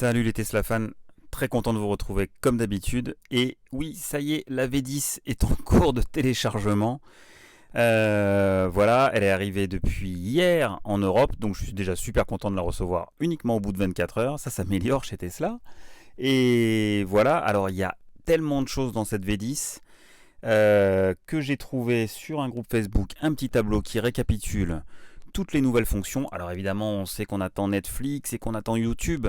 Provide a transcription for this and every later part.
Salut les Tesla fans, très content de vous retrouver comme d'habitude. Et oui, ça y est, la V10 est en cours de téléchargement. Voilà, elle est arrivée depuis hier en Europe, donc je suis déjà super content de la recevoir uniquement au bout de 24 heures. Ça s'améliore chez Tesla. Et voilà, alors il y a tellement de choses dans cette V10 que j'ai trouvé sur un groupe Facebook un petit tableau qui récapitule toutes les nouvelles fonctions. Alors évidemment, on sait qu'on attend Netflix et qu'on attend YouTube,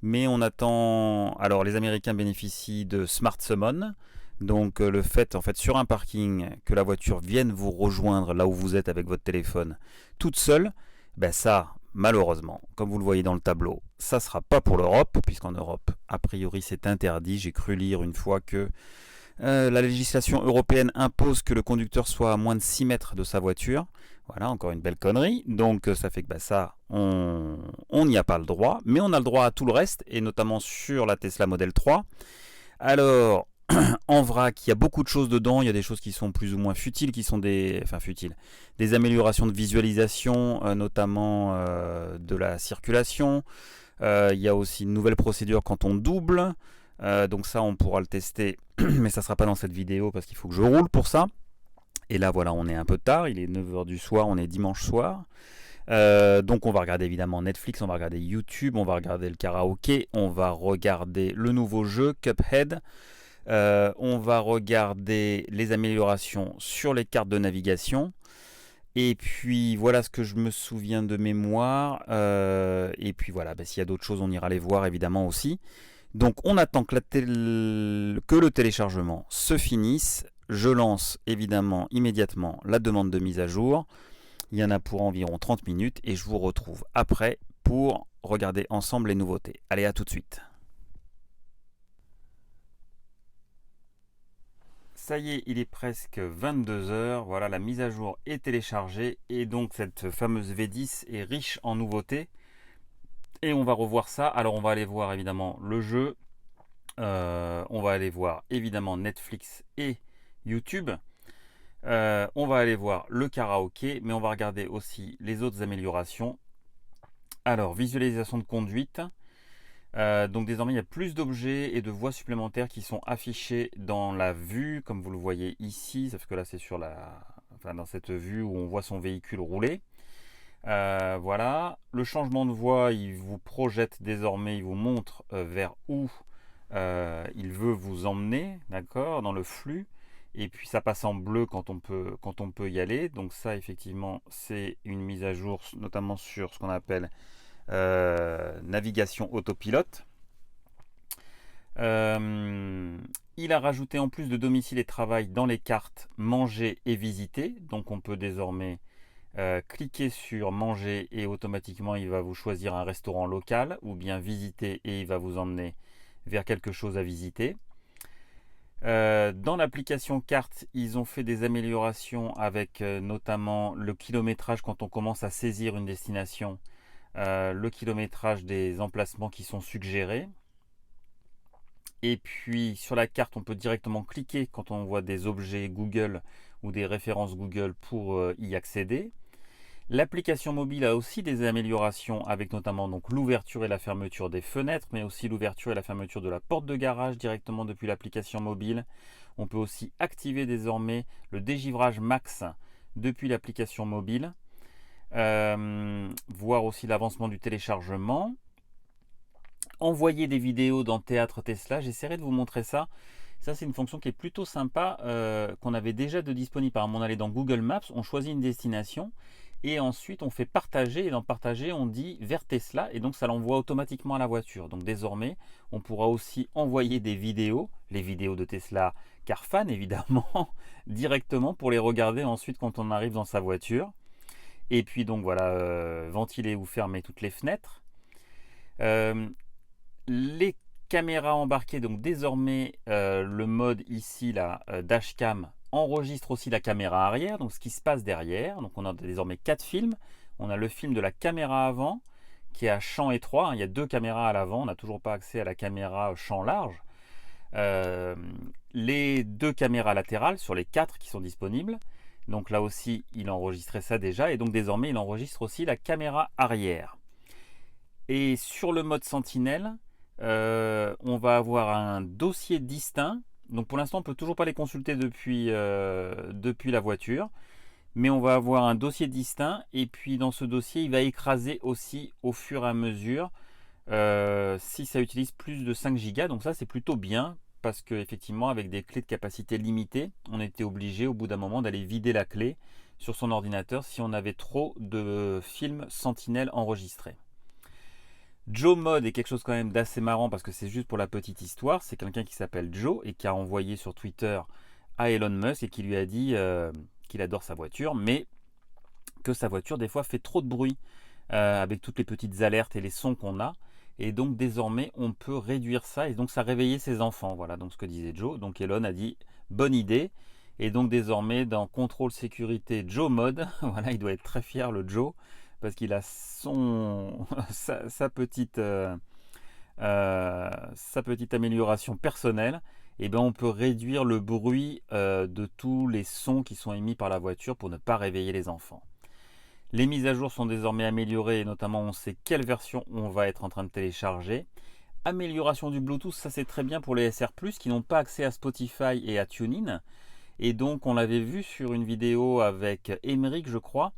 mais on attend. Alors les Américains bénéficient de Smart Summon, donc le fait en fait sur un parking que la voiture vienne vous rejoindre là où vous êtes avec votre téléphone toute seule, ben ça malheureusement, comme vous le voyez dans le tableau, ça sera pas pour l'Europe, puisqu'en Europe a priori c'est interdit. J'ai cru lire une fois que la législation européenne impose que le conducteur soit à moins de 6 mètres de sa voiture. Voilà, encore une belle connerie. Donc ça fait que ça, on n'y a pas le droit. Mais on a le droit à tout le reste, et notamment sur la Tesla Model 3. Alors, en vrac, il y a beaucoup de choses dedans. Il y a des choses qui sont plus ou moins futiles, qui sont des améliorations de visualisation, notamment de la circulation. Il y a aussi une nouvelle procédure quand on double. Donc ça, on pourra le tester, mais ça ne sera pas dans cette vidéo parce qu'il faut que je roule pour ça. Et là, voilà, on est un peu tard, il est 9 h du soir, on est dimanche soir. Donc on va regarder évidemment Netflix, on va regarder YouTube, on va regarder le karaoké, on va regarder le nouveau jeu Cuphead. On va regarder les améliorations sur les cartes de navigation. Et puis voilà ce que je me souviens de mémoire. Et puis voilà, s'il y a d'autres choses, on ira les voir évidemment aussi. Donc on attend que le téléchargement se finisse. Je lance évidemment immédiatement la demande de mise à jour. Il y en a pour environ 30 minutes et je vous retrouve après pour regarder ensemble les nouveautés. Allez, à tout de suite. Ça y est, il est presque 22 h. Voilà, la mise à jour est téléchargée et donc cette fameuse V10 est riche en nouveautés. Et on va revoir ça. Alors on va aller voir évidemment le jeu. On va aller voir évidemment Netflix et YouTube. On va aller voir le karaoké, mais on va regarder aussi les autres améliorations. Alors, visualisation de conduite. Donc désormais, il y a plus d'objets et de voies supplémentaires qui sont affichés dans la vue, comme vous le voyez ici. Sauf que là, c'est dans cette vue où on voit son véhicule rouler. Voilà. Le changement de voie, il vous projette désormais, il vous montre vers où il veut vous emmener, d'accord, dans le flux. Et puis ça passe en bleu quand on peut y aller. Donc ça, effectivement, c'est une mise à jour, notamment sur ce qu'on appelle navigation autopilote. Il a rajouté en plus de domicile et travail dans les cartes manger et visiter. Donc on peut désormais cliquer sur manger et automatiquement il va vous choisir un restaurant local, ou bien visiter et il va vous emmener vers quelque chose à visiter. Dans l'application carte, ils ont fait des améliorations avec notamment le kilométrage quand on commence à saisir une destination, le kilométrage des emplacements qui sont suggérés. Et puis sur la carte, on peut directement cliquer quand on voit des objets Google ou des références Google pour y accéder. L'application mobile a aussi des améliorations avec notamment donc l'ouverture et la fermeture des fenêtres, mais aussi l'ouverture et la fermeture de la porte de garage directement depuis l'application mobile. On peut aussi activer désormais le dégivrage max depuis l'application mobile. Voir aussi l'avancement du téléchargement. Envoyer des vidéos dans Théâtre Tesla, j'essaierai de vous montrer ça. Ça, c'est une fonction qui est plutôt sympa, qu'on avait déjà de disponible. Par exemple, on allait dans Google Maps, on choisit une destination et ensuite on fait partager, et dans partager on dit vers Tesla et donc ça l'envoie automatiquement à la voiture. Donc désormais on pourra aussi envoyer des vidéos, les vidéos de Tesla Carfan évidemment, directement pour les regarder ensuite quand on arrive dans sa voiture. Et puis donc voilà, ventiler ou fermer toutes les fenêtres. Les caméras embarquées, donc désormais le mode ici là, dashcam, enregistre aussi la caméra arrière, donc ce qui se passe derrière. Donc on a désormais 4 films. On a le film de la caméra avant qui est à champ étroit, hein. Il y a 2 caméras à l'avant, on n'a toujours pas accès à la caméra champ large. Les 2 caméras latérales sur les 4 qui sont disponibles. Donc là aussi il enregistrait ça déjà, et donc désormais il enregistre aussi la caméra arrière. Et sur le mode sentinelle, On va avoir un dossier distinct. Donc pour l'instant, on ne peut toujours pas les consulter depuis la voiture. Mais on va avoir un dossier distinct. Et puis dans ce dossier, il va écraser aussi au fur et à mesure si ça utilise plus de 5 Go. Donc ça, c'est plutôt bien. Parce qu'effectivement, avec des clés de capacité limitées, on était obligé au bout d'un moment d'aller vider la clé sur son ordinateur si on avait trop de films Sentinel enregistrés. Joe Mod est quelque chose quand même d'assez marrant parce que c'est juste pour la petite histoire. C'est quelqu'un qui s'appelle Joe et qui a envoyé sur Twitter à Elon Musk et qui lui a dit qu'il adore sa voiture, mais que sa voiture des fois fait trop de bruit avec toutes les petites alertes et les sons qu'on a. Et donc désormais on peut réduire ça et donc ça réveillait ses enfants. Voilà donc ce que disait Joe. Donc Elon a dit bonne idée. Et donc désormais dans contrôle sécurité Joe Mod, voilà il doit être très fier le Joe parce qu'il a sa petite amélioration personnelle. Et bien on peut réduire le bruit de tous les sons qui sont émis par la voiture pour ne pas réveiller les enfants. Les mises à jour sont désormais améliorées et notamment on sait quelle version on va être en train de télécharger. Amélioration du Bluetooth, ça c'est très bien pour les SR+, qui n'ont pas accès à Spotify et à TuneIn. Et donc on l'avait vu sur une vidéo avec Emeric je crois.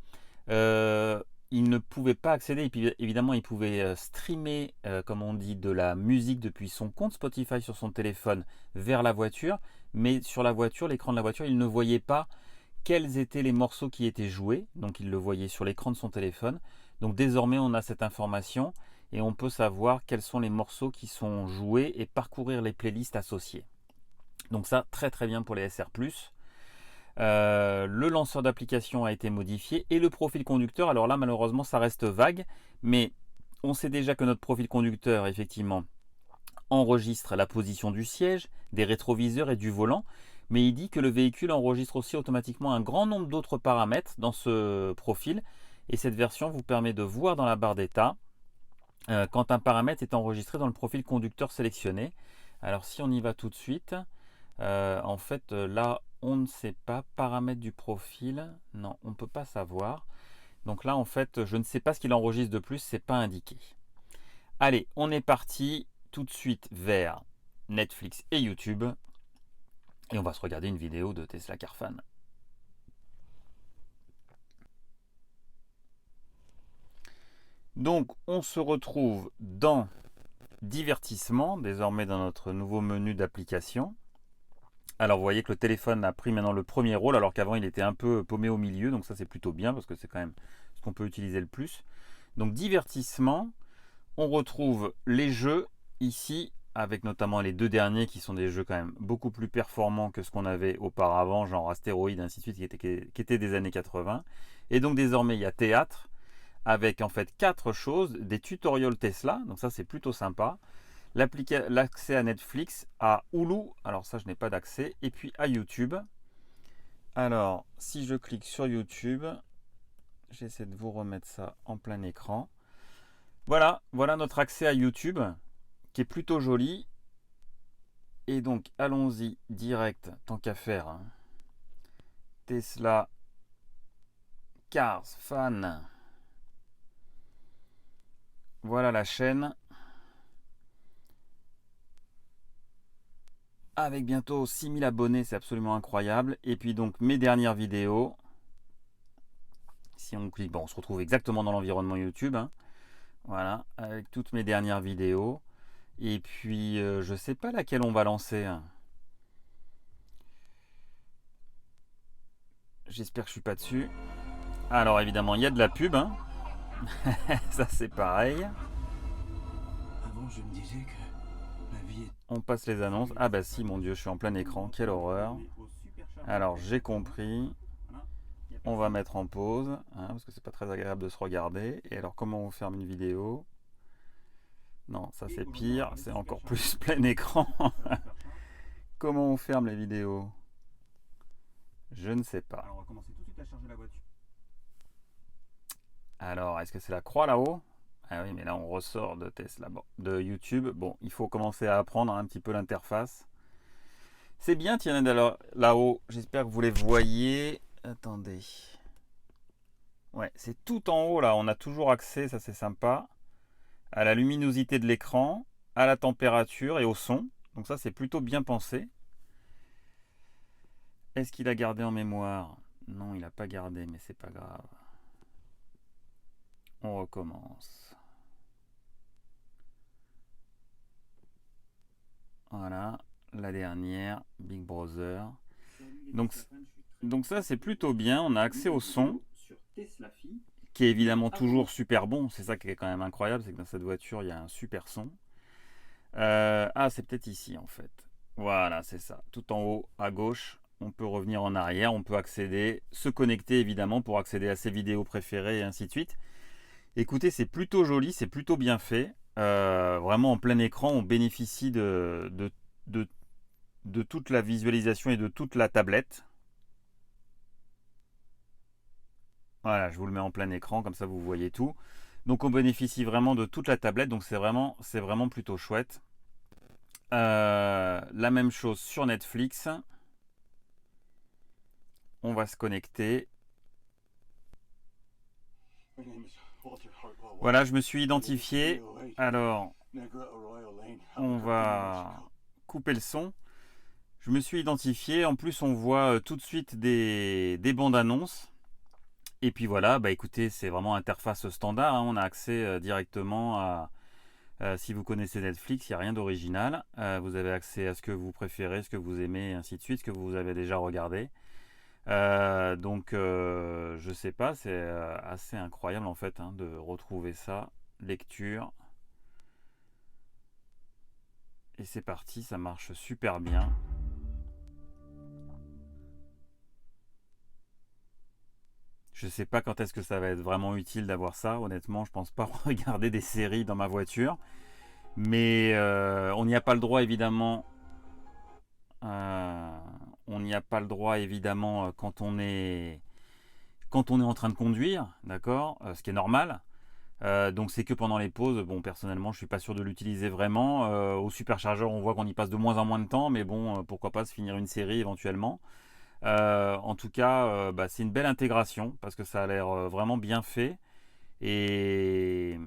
Il ne pouvait pas accéder, et puis évidemment il pouvait streamer, comme on dit, de la musique depuis son compte Spotify sur son téléphone vers la voiture. Mais sur la voiture, l'écran de la voiture, il ne voyait pas quels étaient les morceaux qui étaient joués, donc il le voyait sur l'écran de son téléphone. Donc désormais on a cette information et on peut savoir quels sont les morceaux qui sont joués et parcourir les playlists associées. Donc ça, très très bien pour les SR+. Le lanceur d'application a été modifié et le profil conducteur, alors là malheureusement ça reste vague, mais on sait déjà que notre profil conducteur effectivement enregistre la position du siège, des rétroviseurs et du volant, mais il dit que le véhicule enregistre aussi automatiquement un grand nombre d'autres paramètres dans ce profil et cette version vous permet de voir dans la barre d'état quand un paramètre est enregistré dans le profil conducteur sélectionné. Alors si on y va tout de suite, en fait là on ne sait pas, paramètres du profil, non on ne peut pas savoir. Donc là en fait je ne sais pas ce qu'il enregistre de plus, c'est pas indiqué. Allez, on est parti tout de suite vers Netflix et YouTube. Et on va se regarder une vidéo de Tesla Car Fan. Donc on se retrouve dans divertissement, désormais dans notre nouveau menu d'application. Alors vous voyez que le téléphone a pris maintenant le premier rôle alors qu'avant il était un peu paumé au milieu. Donc ça c'est plutôt bien parce que c'est quand même ce qu'on peut utiliser le plus. Donc divertissement, on retrouve les jeux ici avec notamment les deux derniers qui sont des jeux quand même beaucoup plus performants que ce qu'on avait auparavant, genre Astéroïde, ainsi de suite, qui étaient des années 80. Et donc désormais il y a Théâtre, avec en fait 4 choses, des tutoriels Tesla, donc ça c'est plutôt sympa, l'accès à Netflix, à Hulu, alors ça je n'ai pas d'accès, et puis à YouTube. Alors si je clique sur YouTube, j'essaie de vous remettre ça en plein écran. Voilà notre accès à YouTube, qui est plutôt joli. Et donc allons-y direct, tant qu'à faire. Tesla Cars Fan. Voilà la chaîne. Avec bientôt 6000 abonnés, c'est absolument incroyable. Et puis donc mes dernières vidéos. Si on clique, bon, on se retrouve exactement dans l'environnement YouTube. Voilà, avec toutes mes dernières vidéos. Et puis je sais pas laquelle on va lancer. J'espère que je suis pas dessus. Alors évidemment il y a de la pub. Ça c'est pareil. Avant, je me disais que la vie est... On passe les annonces. Ah bah si, mon Dieu, je suis en plein écran. Quelle horreur. Alors j'ai compris. On va mettre en pause, parce que c'est pas très agréable de se regarder. Et alors comment on ferme une vidéo? Non, ça c'est pire, c'est encore plus plein écran. Comment on ferme les vidéos? Je ne sais pas. Alors, on va commencer tout de suite à charger la voiture. Alors, est-ce que c'est la croix là-haut? Ah oui, mais là on ressort de Tesla, de YouTube. Bon, il faut commencer à apprendre un petit peu l'interface. C'est bien, tiens, là-haut. J'espère que vous les voyez. Attendez. Ouais, c'est tout en haut là. On a toujours accès, ça c'est sympa, à la luminosité de l'écran. à la température et au son. Donc ça, c'est plutôt bien pensé. Est-ce qu'il a gardé en mémoire? Non, il n'a pas gardé, mais c'est pas grave. On recommence. Voilà, la dernière, Big Brother. Donc ça, c'est plutôt bien. On a accès au son, qui est évidemment toujours super bon. C'est ça qui est quand même incroyable, c'est que dans cette voiture, il y a un super son. Ah, c'est peut-être ici en fait. Voilà, c'est ça. Tout en haut à gauche, on peut revenir en arrière, on peut accéder, se connecter évidemment pour accéder à ses vidéos préférées et ainsi de suite. Écoutez, c'est plutôt joli, c'est plutôt bien fait. Vraiment en plein écran, on bénéficie de, de toute la visualisation et de toute la tablette. Voilà, je vous le mets en plein écran, comme ça vous voyez tout. Donc on bénéficie vraiment de toute la tablette, donc c'est vraiment plutôt chouette. La même chose sur Netflix. On va se connecter. Voilà, je me suis identifié. Alors, on va couper le son. Je me suis identifié. En plus, on voit tout de suite des bandes annonces. Et puis voilà, bah écoutez, c'est vraiment interface standard, hein. On a accès directement à. Si vous connaissez Netflix, il n'y a rien d'original. Vous avez accès à ce que vous préférez, ce que vous aimez, et ainsi de suite, ce que vous avez déjà regardé. Donc, je sais pas, c'est assez incroyable en fait, hein, de retrouver ça. Lecture. Et c'est parti, ça marche super bien. Je sais pas quand est-ce que ça va être vraiment utile d'avoir ça. Honnêtement, je pense pas regarder des séries dans ma voiture. Mais on n'y a pas le droit évidemment. euh, on n'y a pas le droit évidemment quand on est en train de conduire, d'accord, ce qui est normal. Donc c'est que pendant les pauses. Bon, personnellement, je suis pas sûr de l'utiliser vraiment. Au superchargeur, on voit qu'on y passe de moins en moins de temps, mais bon, pourquoi pas se finir une série éventuellement. En tout cas, bah, c'est une belle intégration parce que ça a l'air vraiment bien fait et,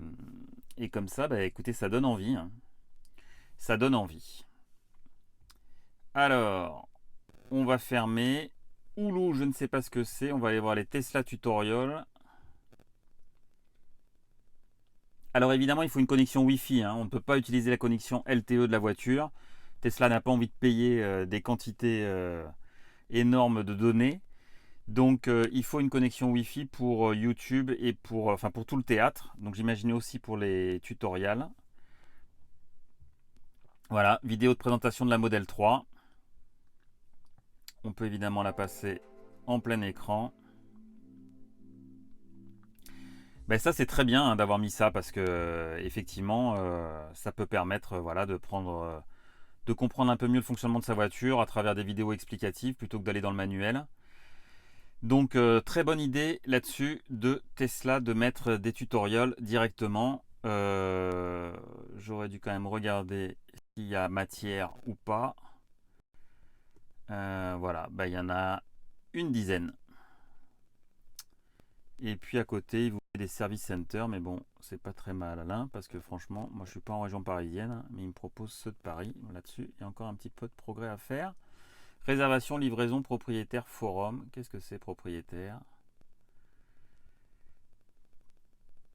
et comme ça, bah, écoutez, ça donne envie, hein. Ça donne envie. Alors, on va fermer. Hulu, je ne sais pas ce que c'est. On va aller voir les Tesla tutorials. Alors évidemment, il faut une connexion Wi-Fi, hein. On ne peut pas utiliser la connexion LTE de la voiture. Tesla n'a pas envie de payer des quantités énormes de données. Donc il faut une connexion Wi-Fi pour YouTube et pour tout le théâtre. Donc j'imaginais aussi pour les tutoriels. Voilà, vidéo de présentation de la Model 3. On peut évidemment la passer en plein écran. Ben ça c'est très bien, hein, d'avoir mis ça parce que effectivement ça peut permettre voilà, de comprendre un peu mieux le fonctionnement de sa voiture à travers des vidéos explicatives plutôt que d'aller dans le manuel. Donc très bonne idée là-dessus de Tesla de mettre des tutoriels directement. J'aurais dû quand même regarder s'il y a matière ou pas. Voilà, bah, il y en a une dizaine. Et puis à côté, il vous met des service centers, mais bon, c'est pas très mal là, parce que franchement, moi je suis pas en région parisienne, mais il me propose ceux de Paris. Là-dessus, il y a encore un petit peu de progrès à faire. Réservation, livraison, propriétaire, forum. Qu'est-ce que c'est propriétaire?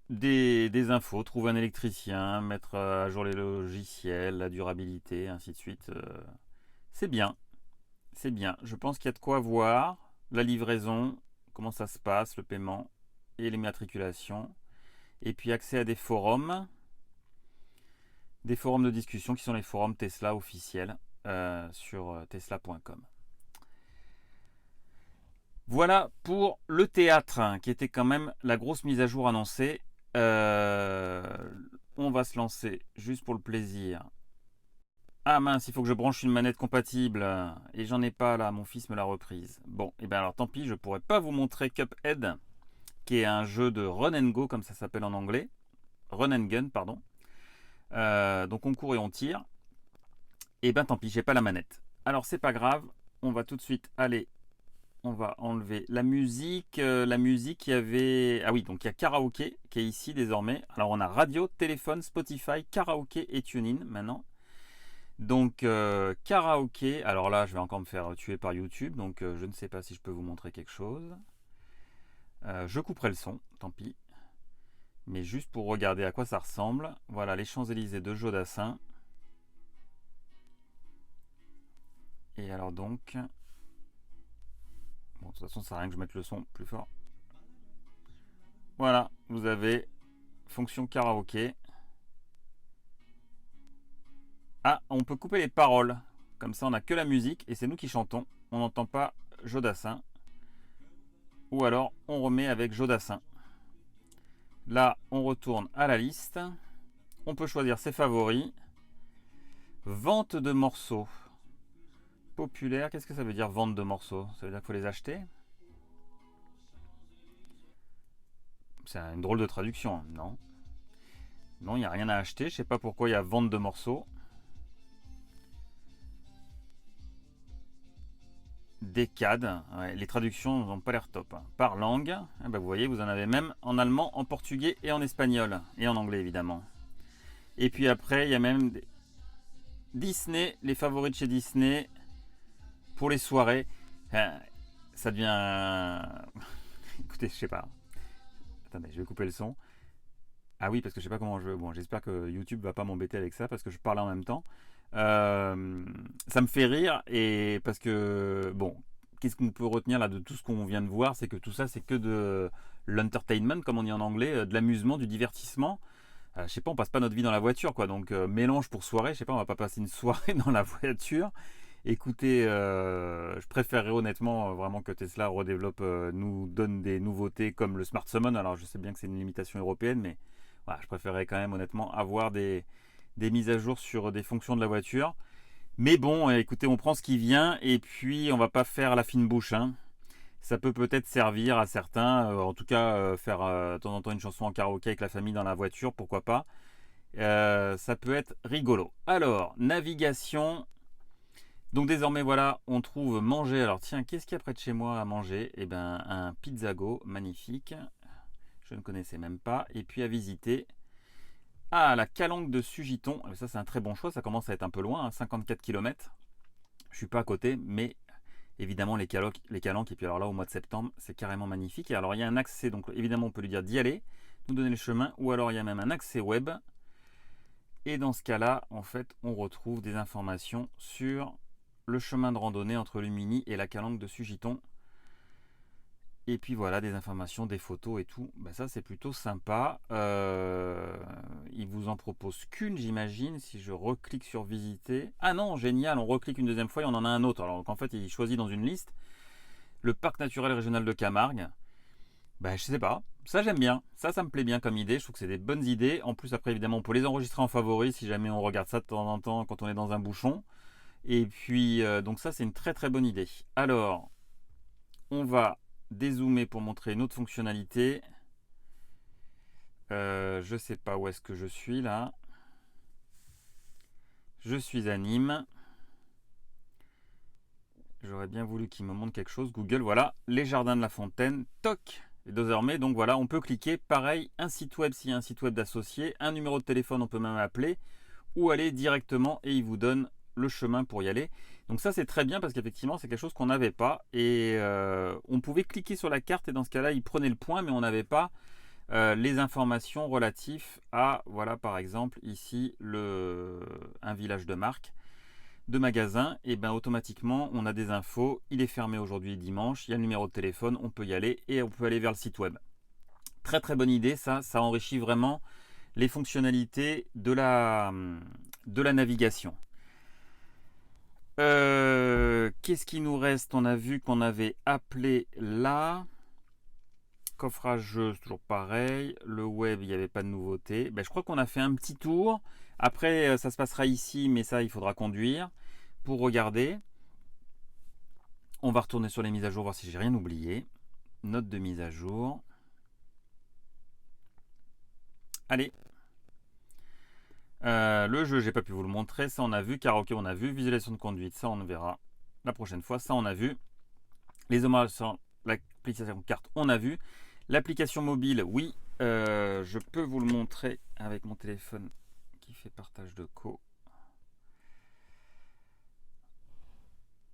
Des infos, trouver un électricien, mettre à jour les logiciels, la durabilité, ainsi de suite. C'est bien, c'est bien. Je pense qu'il y a de quoi voir. La livraison, comment ça se passe, le paiement et les matriculations. Et puis accès à des forums de discussion qui sont les forums Tesla officiels sur tesla.com. Voilà pour le théâtre, hein, qui était quand même la grosse mise à jour annoncée. On va se lancer juste pour le plaisir. Ah mince, il faut que je branche une manette compatible et j'en ai pas là, mon fils me l'a reprise. Bon, et bien alors tant pis, je pourrais pas vous montrer Cuphead, qui est un jeu de run and go comme ça s'appelle en anglais. Run and gun, pardon. Donc on court et on tire. Et ben tant pis, j'ai pas la manette. Alors c'est pas grave, on va tout de suite aller On va enlever la musique. La musique, il y avait... Ah oui, donc il y a karaoké qui est ici désormais. Alors on a radio, téléphone, Spotify, karaoké et TuneIn maintenant. Donc karaoké, alors là je vais encore me faire tuer par YouTube, donc je ne sais pas si je peux vous montrer quelque chose. Je couperai le son, tant pis. Mais juste pour regarder à quoi ça ressemble. Voilà, les Champs-Élysées de Jodassin. Et alors donc... Bon, de toute façon, ça sert à rien que je mette le son plus fort. Voilà, vous avez fonction karaoké. Ah, on peut couper les paroles. Comme ça, on n'a que la musique et c'est nous qui chantons. On n'entend pas Jodassin. Ou alors, on remet avec Jodassin. Là, on retourne à la liste. On peut choisir ses favoris. Vente de morceaux. Populaire, qu'est-ce que ça veut dire vente de morceaux? Ça veut dire qu'il faut les acheter? C'est une drôle de traduction, non? Non, il n'y a rien à acheter. Je sais pas pourquoi il y a vente de morceaux. Décade, ouais, les traductions n'ont pas l'air top. Par langue, eh ben vous voyez, vous en avez même en allemand, en portugais et en espagnol. Et en anglais évidemment. Et puis après, il y a même Disney, les favoris de chez Disney pour les soirées. Ça devient... Écoutez, je sais pas. Attendez, je vais couper le son. Ah oui, parce que je sais pas comment je... Bon, j'espère que YouTube va pas m'embêter avec ça parce que je parle en même temps. Ça me fait rire et parce que bon, qu'est-ce qu'on peut retenir là de tout ce qu'on vient de voir, c'est que tout ça c'est que de l'entertainment comme on dit en anglais, de l'amusement, du divertissement. Je sais pas, on passe pas notre vie dans la voiture quoi, donc mélange pour soirée, je sais pas, on va pas passer une soirée dans la voiture. Écoutez, je préférerais honnêtement vraiment que Tesla redéveloppe, nous donne des nouveautés comme le Smart Summon. Alors je sais bien que c'est une limitation européenne, mais voilà, je préférerais quand même honnêtement avoir des mises à jour sur des fonctions de la voiture. Mais bon, écoutez, on prend ce qui vient et puis on va pas faire la fine bouche. Hein. Ça peut peut-être servir à certains, en tout cas faire de temps en temps une chanson en karaoké avec la famille dans la voiture, pourquoi pas. Ça peut être rigolo. Alors, navigation. Donc désormais voilà, on trouve manger. Alors tiens, qu'est-ce qu'il y a près de chez moi à manger? Eh ben un pizzago magnifique. Je ne connaissais même pas. Et puis à visiter. Ah, la calanque de Sugiton. Ça, c'est un très bon choix. Ça commence à être un peu loin, hein, 54 km. Je suis pas à côté, mais évidemment, les calanques. Et puis alors là, au mois de septembre, c'est carrément magnifique. Et alors, il y a un accès. Donc, évidemment, on peut lui dire d'y aller, nous donner le chemin. Ou alors, il y a même un accès web. Et dans ce cas-là, en fait, on retrouve des informations sur le chemin de randonnée entre Lumini et la calanque de Sugiton. Et puis voilà, des informations, des photos et tout. Ben ça, c'est plutôt sympa. Il vous en propose qu'une, j'imagine. Si je reclique sur visiter. Ah non, génial, on reclique une deuxième fois et on en a un autre. Alors qu'en fait, il choisit dans une liste le parc naturel régional de Camargue. Ben, je sais pas. Ça, j'aime bien. Ça me plaît bien comme idée. Je trouve que c'est des bonnes idées. En plus, après, évidemment, on peut les enregistrer en favoris si jamais on regarde ça de temps en temps quand on est dans un bouchon. Et puis, donc ça, c'est une très très bonne idée. Alors, on va dézoomer pour montrer une autre fonctionnalité. Je sais pas où est-ce que je suis là. Je suis à Nîmes. J'aurais bien voulu qu'il me montre quelque chose. Google, voilà, les jardins de la Fontaine. Toc. Et désormais, donc voilà, on peut cliquer. Pareil, un site web s'il y a un site web d'associé. Un numéro de téléphone, on peut même appeler. Ou aller directement et il vous donne le chemin pour y aller. Donc ça c'est très bien parce qu'effectivement c'est quelque chose qu'on n'avait pas et on pouvait cliquer sur la carte et dans ce cas-là il prenait le point mais on n'avait pas les informations relatives à voilà par exemple ici un village de marque de magasin et ben automatiquement on a des infos, il est fermé aujourd'hui dimanche, il y a le numéro de téléphone, on peut y aller et on peut aller vers le site web. Très très bonne idée, ça enrichit vraiment les fonctionnalités de la navigation. Qu'est-ce qui nous reste? On a vu qu'on avait appelé là. Coffrage, c'est toujours pareil. Le web, il n'y avait pas de nouveauté. Ben, je crois qu'on a fait un petit tour. Après, ça se passera ici, mais ça, il faudra conduire pour regarder. On va retourner sur les mises à jour, voir si j'ai rien oublié. Note de mise à jour. Allez. Le jeu, j'ai pas pu vous le montrer. Ça, on a vu. Karaoké, on a vu. Visualisation de conduite, ça, on verra la prochaine fois. Ça, on a vu. Les hommages sur l'application carte, on a vu. L'application mobile, oui, je peux vous le montrer avec mon téléphone qui fait partage de co.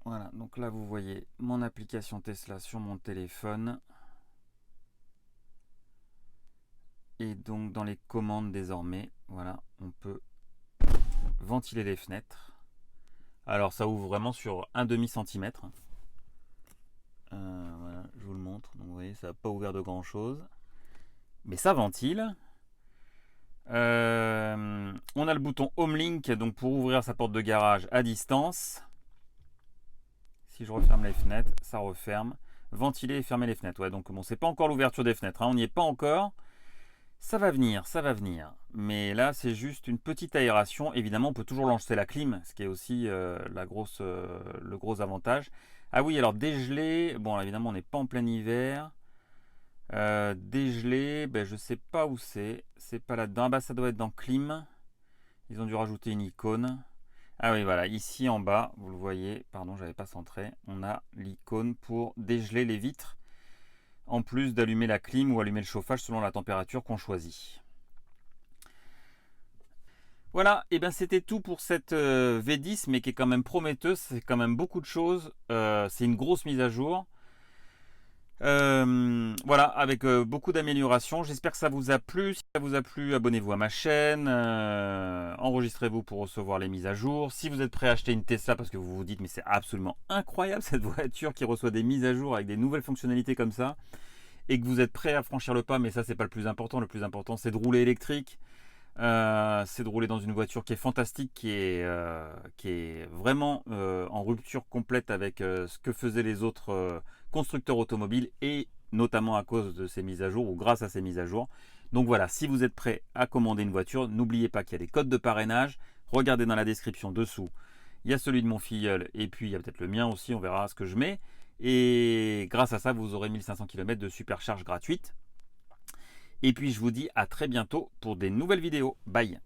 Voilà, donc là vous voyez mon application Tesla sur mon téléphone. Et donc dans les commandes désormais, voilà, on peut ventiler les fenêtres. Alors ça ouvre vraiment sur un demi-centimètre. Voilà, je vous le montre. Donc vous voyez, ça n'a pas ouvert de grand chose. Mais ça ventile. On a le bouton Home Link donc pour ouvrir sa porte de garage à distance. Si je referme les fenêtres, ça referme. Ventiler et fermer les fenêtres. Ouais, donc bon, c'est pas encore l'ouverture des fenêtres, hein, on n'y est pas encore. Ça va venir, ça va venir. Mais là, c'est juste une petite aération. Évidemment, on peut toujours lancer la clim, ce qui est aussi le gros avantage. Ah oui, alors dégelé, bon, évidemment, on n'est pas en plein hiver. Dégelé, ben, je sais pas où c'est. C'est pas là-dedans. Ah bah, ça doit être dans clim. Ils ont dû rajouter une icône. Ah oui, voilà, ici en bas, vous le voyez, pardon, j'avais pas centré, on a l'icône pour dégeler les vitres, en plus d'allumer la clim ou allumer le chauffage selon la température qu'on choisit. Voilà, et bien c'était tout pour cette V10, mais qui est quand même prometteuse, c'est quand même beaucoup de choses, c'est une grosse mise à jour. Voilà, avec beaucoup d'améliorations. J'espère que ça vous a plu. Si ça vous a plu, abonnez-vous à ma chaîne. Enregistrez-vous pour recevoir les mises à jour. Si vous êtes prêt à acheter une Tesla parce que vous vous dites mais c'est absolument incroyable cette voiture qui reçoit des mises à jour avec des nouvelles fonctionnalités comme ça, et que vous êtes prêt à franchir le pas, mais ça c'est pas le plus important. Le plus important c'est de rouler électrique. C'est de rouler dans une voiture qui est fantastique, qui est vraiment en rupture complète avec ce que faisaient les autres constructeurs automobiles, et notamment à cause de ces mises à jour ou grâce à ces mises à jour. Donc voilà, si vous êtes prêt à commander une voiture, n'oubliez pas qu'il y a des codes de parrainage. Regardez dans la description dessous, il y a celui de mon filleul et puis il y a peut-être le mien aussi, on verra ce que je mets. Et grâce à ça, vous aurez 1500 km de supercharge gratuite. Et puis je vous dis à très bientôt pour des nouvelles vidéos. Bye!